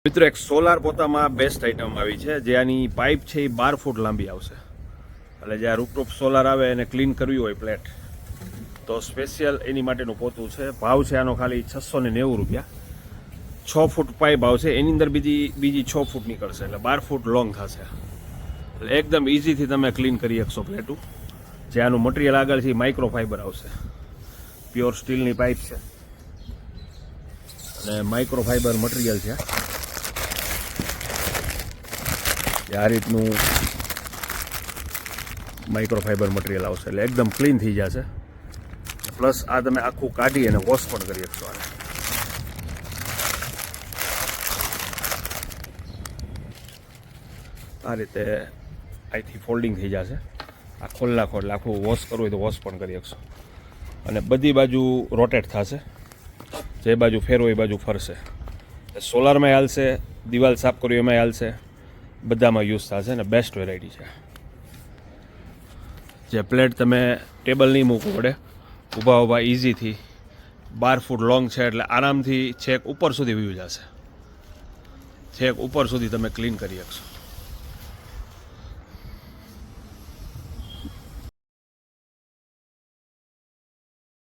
મિત્રો એક solar પોતામાં best item આવી છે જે આની પાઇપ છે એ 12 ફૂટ લાંબી આવશે એટલે જે આ રૂપટોપ સોલાર આવે એને ક્લીન કરવી હોય પ્લેટ તો સ્પેશિયલ એની માટેનું પોતું છે. ભાવ છે આનો ખાલી 690 રૂપિયા. 6 ફૂટ પાઇપ આવશે, એની અંદર બીજી 6 ફૂટ નીકળશે એટલે 12 ફૂટ લોંગ થશે. એટલે એકદમ ઇઝીથી તમે ક્લીન કરી શકશો પ્લેટું. જે આનું મટીરિયલ આગળ છે માઇક્રો ફાઈબર આવશે, પ્યોર સ્ટીલની પાઇપ છે અને માઇક્રો ફાઈબર મટીરિયલ છે. આ રીતનું માઇક્રો ફાઈબર મટીરિયલ આવશે એટલે એકદમ ક્લીન થઈ જશે. પ્લસ આ તમે આખું કાઢી અને વોશ પણ કરી શકશો. આ રીતે અહીંથી ફોલ્ડિંગ થઈ જશે. આ ખોલ એટલે આખું વોશ કરવું હોય તો વોશ પણ કરી શકશો. અને બધી બાજુ રોટેટ થશે, જે બાજુ ફેરવો એ બાજુ ફરશે. સોલારમાં હાલશે, દિવાલ સાફ કરવી એમાં હાલશે, બધામાં યુઝ થશે ને બેસ્ટ વેરાયટી છે. જે પ્લેટ તમે ટેબલ નહીં મૂકવું પડે, ઊભા ઇઝીથી 12 ફૂટ લોંગ છે એટલે આરામથી છેક ઉપર સુધી વ્યૂ જશે. છેક ઉપર સુધી તમે ક્લીન કરી શકશો.